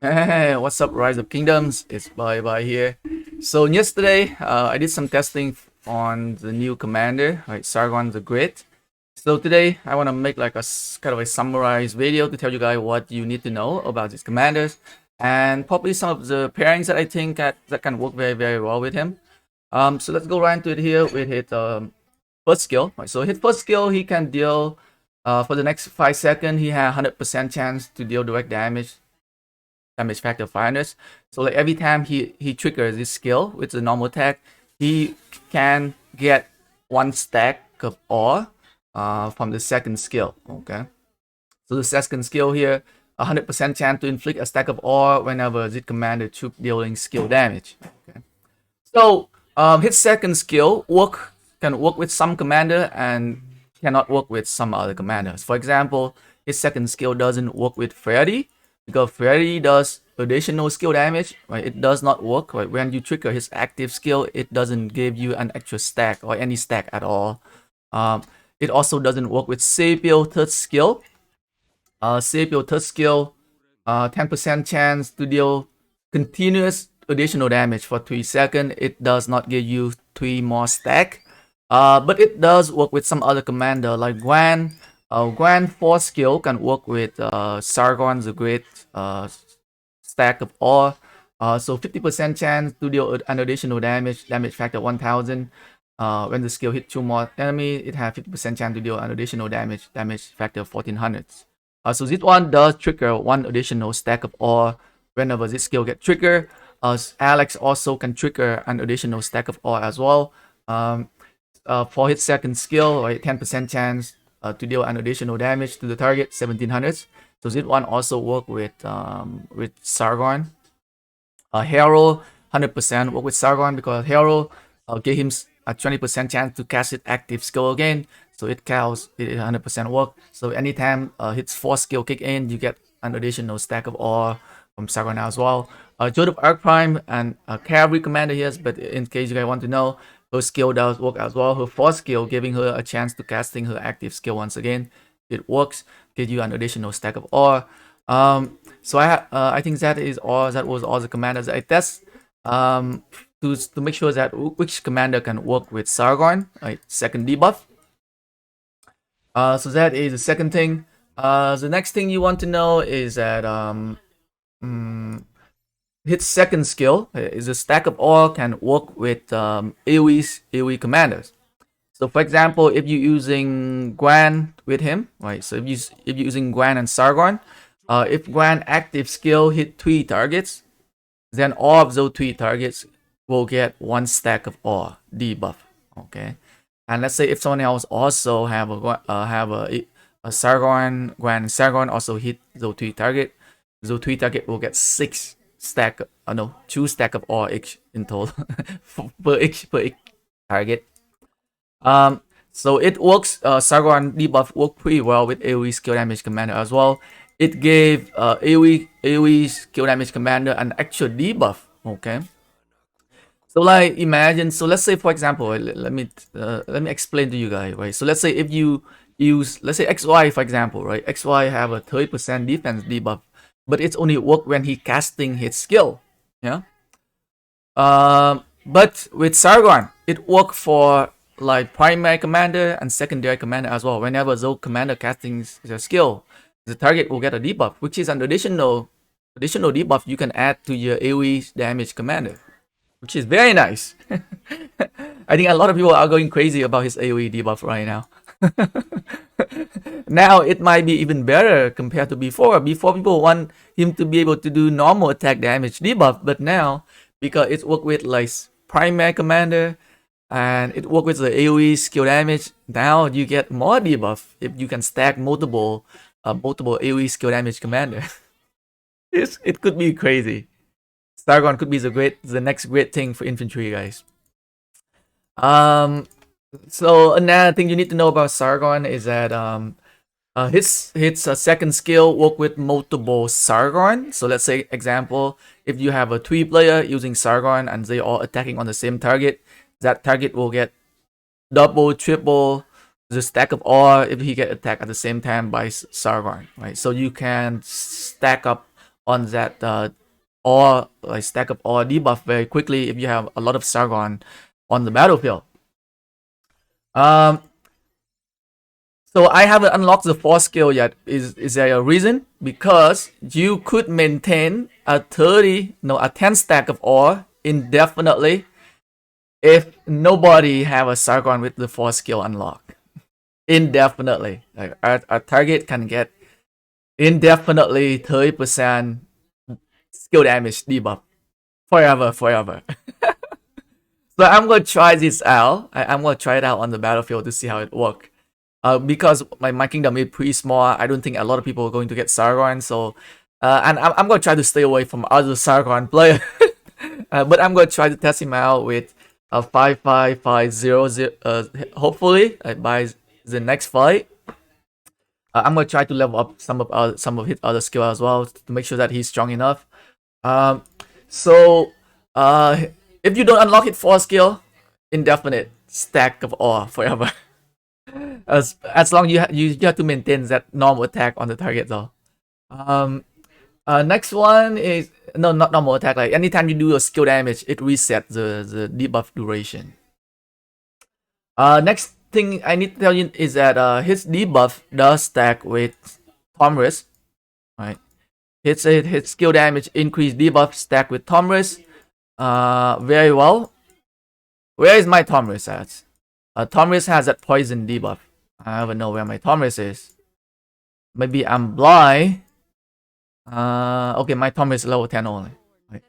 Hey, what's up, Rise of Kingdoms? It's Bye here. So yesterday, I did some testing on the new commander, right, Sargon the Great. So today, I want to make like a kind of a summarized video to tell you guys what you need to know about these commanders, and probably some of the pairings that I think that can work very well with him. So let's go right into it here with his first skill. Right, so his first skill, he can deal for the next 5 seconds. He has 100% chance to deal direct damage factor 500. So like every time he triggers this skill with the normal attack, he can get 1 stack of ore from the second skill. Okay, so the second skill here, 100% chance to inflict a stack of ore whenever the commander troop dealing skill damage. Okay, so his second skill can work with some commander and cannot work with some other commanders. For example, his second skill doesn't work with Freddy because Freddy does additional skill damage. Right, it does not work. Right, when you trigger his active skill, it doesn't give you an extra stack or any stack at all. It also doesn't work with Sepio third skill. Sepio third skill, 10% chance to deal continuous additional damage for 3 seconds. It does not give you 3 more stack. But it does work with some other commander like Gwan. Gwan 4 skill can work with Sargon the Great stack of ore. So 50% chance to deal an additional damage factor 1000. When the skill hit 2 more enemy, it has 50% chance to deal an additional damage factor 1400. So this one does trigger 1 additional stack of ore whenever this skill gets triggered. Alex also can trigger an additional stack of ore as well. For his second skill, right, 10% chance to deal an additional damage to the target, 1700. So this one also work with Sargon. Hero, 100% work with Sargon because Hero gave him a 20% chance to cast its active skill again. So it counts, it 100% work. So anytime his 4 skill kick in, you get an additional stack of ore from Sargon as well. Joseph Arc Prime and Cavalry Commander here, but in case you guys want to know, her skill does work as well. Her 4th skill, giving her a chance to casting her active skill once again. It works, gives you an additional stack of ore. So I think that is all. That was all the commanders I test to make sure that which commander can work with Sargon. Right, second debuff. So that is the second thing. The next thing you want to know is that his second skill is a stack of ore can work with AoE commanders. So for example, if you're using Gwan with him, right? So if you're using Gwan and Sargon, if Gwan active skill hit 3 targets, then all of those 3 targets will get 1 stack of ore debuff. Okay, and let's say if someone else also have a Sargon, Gwan, and Sargon also hit those 3 target, those 3 target will get 6 stack. No, 2 stack of ore each in total per each target. So it works. Sargon debuff worked pretty well with AoE skill damage commander as well. It gave AoE skill damage commander an actual debuff. Okay. So like imagine. So let's say for example, let me explain to you guys. Right. So let's say if you use, let's say XY for example, right? XY have a 30% defense debuff, but it's only work when he casting his skill. Yeah. But with Sargon, it worked for like primary commander and secondary commander as well. Whenever those commander casting their skill, the target will get a debuff, which is an additional debuff you can add to your AoE damage commander, which is very nice. I think a lot of people are going crazy about his AoE debuff right now. Now it might be even better compared to before. Before people want him to be able to do normal attack damage debuff, but now because it works with like primary commander and it works with the AoE skill damage, now you get more debuff if you can stack multiple AoE skill damage commander. It could be crazy. Sargon could be the next great thing for infantry, guys. So another thing you need to know about Sargon is that his second skill work with multiple Sargon. So let's say example, if you have a 3 player using Sargon and they all attacking on the same target, that target will get double, triple the stack of ore if he get attacked at the same time by Sargon, right? So you can stack up on that or like stack of or debuff very quickly if you have a lot of Sargon on the battlefield. So I haven't unlocked the 4th skill yet. Is there a reason? Because you could maintain a 10 stack of ore indefinitely if nobody have a Sargon with the 4th skill unlocked. Indefinitely. Like our target can get indefinitely 30% skill damage debuff. Forever. So I'm gonna try this out. I'm gonna try it out on the battlefield to see how it works. Because my kingdom is pretty small, I don't think a lot of people are going to get Sargon. So, and I'm gonna try to stay away from other Sargon players. But I'm gonna try to test him out with a 5550. Hopefully, by the next fight, I'm gonna try to level up some of his other skill as well to make sure that he's strong enough. So, if you don't unlock it 4th skill, indefinite stack of ore forever. As long you have to maintain that normal attack on the target though. Next one is not normal attack. Like anytime you do a skill damage, it resets the debuff duration. Next thing I need to tell you is that his debuff does stack with Tomris, right? His skill damage increase debuff stack with Tomris. Very well. Where is my Tomris at? Tomris has that poison debuff. I don't know where my Tomris is. Maybe I'm blind. Okay, my Tomris is level 10 only. Right.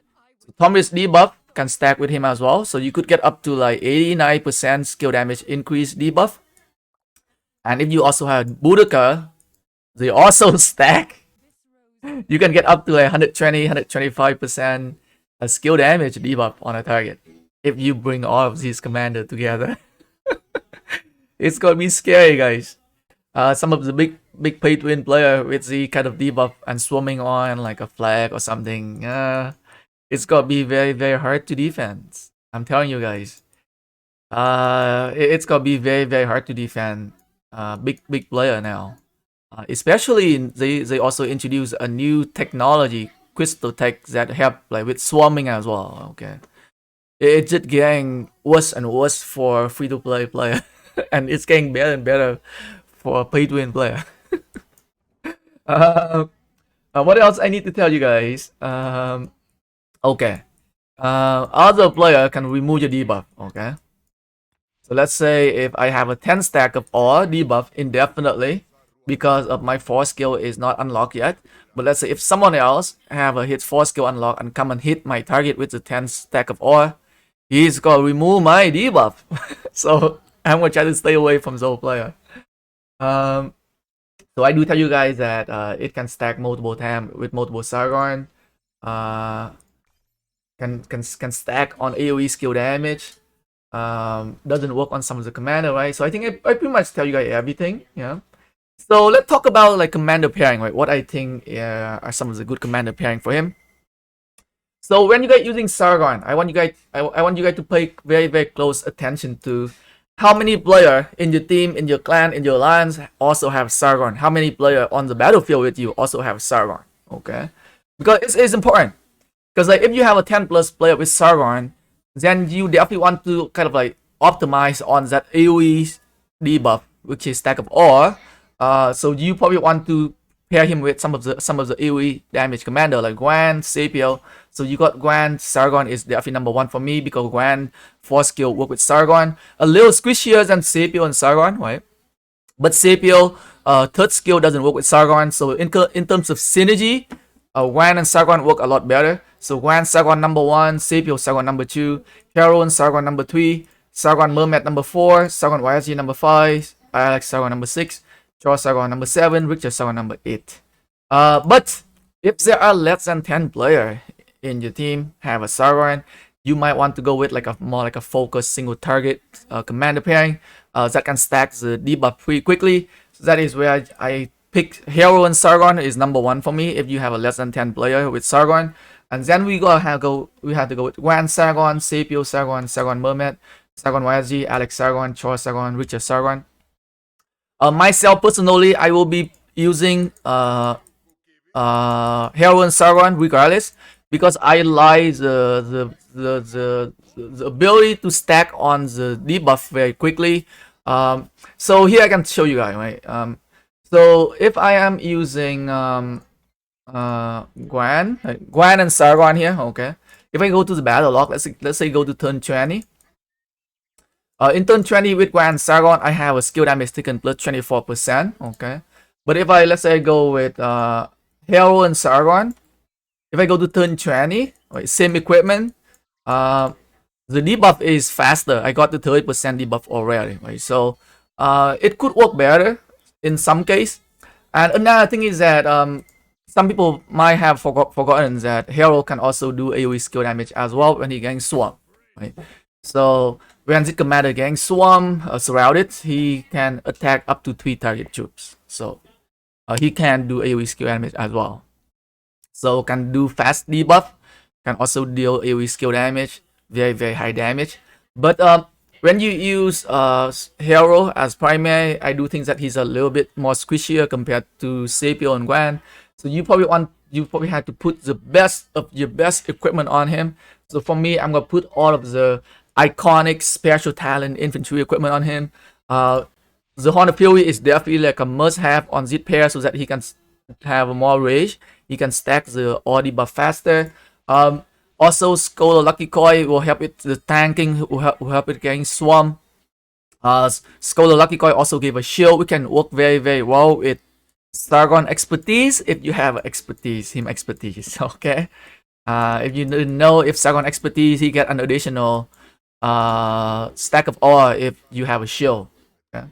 So Tomris debuff can stack with him as well. So you could get up to like 89% skill damage increase debuff. And if you also have Boudica, they also stack. You can get up to like 125% skill damage debuff on a target if you bring all of these commanders together. It's gonna be scary, guys. Some of the big pay to win player with the kind of debuff and swarming on like a flag or something. It's gonna be very hard to defend. I'm telling you guys. It's gonna be very hard to defend. Big player now. Especially they also introduced a new technology, crystal tech, that help like with swarming as well. Okay, it's just getting worse and worse for free to play player. And it's getting better and better for a pay to win player. What else I need to tell you guys? Okay. Other player can remove your debuff. Okay. So let's say if I have a 10 stack of ore debuff indefinitely because of my 4 skill is not unlocked yet. But let's say if someone else have a hit 4 skill unlock and come and hit my target with the 10 stack of ore, he's gonna remove my debuff. So I'm gonna try to stay away from those player. So I do tell you guys that it can stack multiple times with multiple Sargon. Can stack on AoE skill damage. Doesn't work on some of the commander, right? So I think I pretty much tell you guys everything. Yeah. So let's talk about like commander pairing, right? What I think are some of the good commander pairing for him. So when you guys using Sargon, I want you guys to pay very close attention to how many player in your team, in your clan, in your alliance also have Sargon. How many player on the battlefield with you also have Sargon. Okay, because it's important. Because like if you have a 10 plus player with Sargon, then you definitely want to kind of like optimize on that AoE debuff, which is stack of ore. So you probably want to pair him with some of the AoE damage commander like Gwan, Sapio. So you got Gwan, Sargon is definitely number 1 for me because Gwan 4 skill work with Sargon. A little squishier than Sapio and Sargon, right? But Sapio 3rd skill doesn't work with Sargon. So in terms of synergy, Gwan and Sargon work a lot better. So Gwan, Sargon number 1, Sapio, Sargon number 2, Hero and Sargon number 3, Sargon Mermaid number 4, Sargon YSG number 5, Alex Sargon number 6, Chor Sargon number 7, Richard Sargon number 8. But if there are less than 10 player in your team have a Sargon, you might want to go with like a more like a focused single target commander pairing that can stack the debuff pretty quickly. So that is where I pick Hero and Sargon is number 1 for me if you have a less than 10 player with Sargon. And then we have to go with Gwan Sargon, Sapio Sargon, Sargon Mermaid, Sargon YSG, Alex Sargon, Chor Sargon, Richard Sargon. Myself personally, I will be using Hero and Sargon regardless, because I like the ability to stack on the debuff very quickly. So here I can show you guys, right? So if I am using Gwen and Sargon here, okay. If I go to the battle log, let's say go to turn 20. In turn 20 with Gwen and Sargon, I have a skill damage taken plus 24%, okay. But if I, let's say, go with Hero and Sargon, if I go to turn 20, right, same equipment, the debuff is faster. I got the 30% debuff already, right? So it could work better in some case. And another thing is that some people might have forgotten that Hero can also do AoE skill damage as well when he getting swarm, right? So when the commander getting swarm surrounded, he can attack up to 3 target troops. So he can do AoE skill damage as well. So can do fast debuff, can also deal AoE skill damage, very high damage. But when you use Hero as primary, I do think that he's a little bit more squishier compared to Sapio and Gwen. So you probably have to put the best of your best equipment on him. So for me, I'm gonna put all of the iconic special talent infantry equipment on him. The Horn of Fury is definitely like a must-have on this pair so that he can have more rage. He can stack the all debuff faster. Also, Skull of Lucky Koi will help it. The tanking will help it getting swarm. Skull of Lucky Koi also gave a shield. We can work very well with Sargon expertise if you have him expertise. Okay. If you didn't know, if Sargon expertise, he get an additional stack of ore if you have a shield. Okay.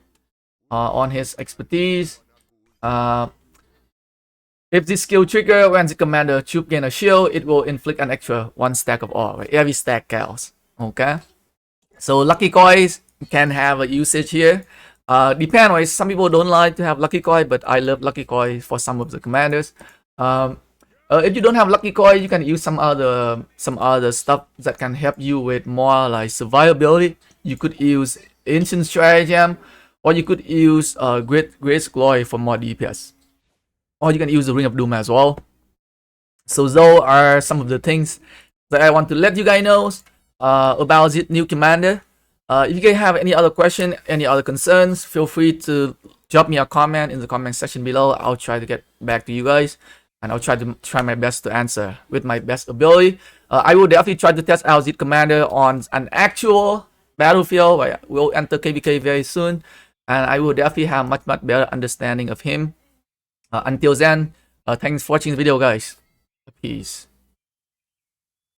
On his expertise, if this skill trigger when the commander troop gain a shield, it will inflict an extra 1 stack of ore. Right? Every stack counts. Okay. So Lucky Coins can have a usage here. Depend, right? Some people don't like to have Lucky Coin, but I love Lucky Coin for some of the commanders. If you don't have Lucky Coin, you can use some other stuff that can help you with more like survivability. You could use Ancient Stratagem, or you could use Great Glory for more DPS. Or you can use the Ring of Doom as well. So those are some of the things that I want to let you guys know about this new commander. If you guys have any other question, any other concerns, feel free to drop me a comment in the comment section below. I'll try to get back to you guys, and I'll try my best to answer with my best ability. I will definitely try to test out this commander on an actual battlefield. We'll enter KvK very soon, and I will definitely have much better understanding of him. Until then, thanks for watching the video, guys. Peace.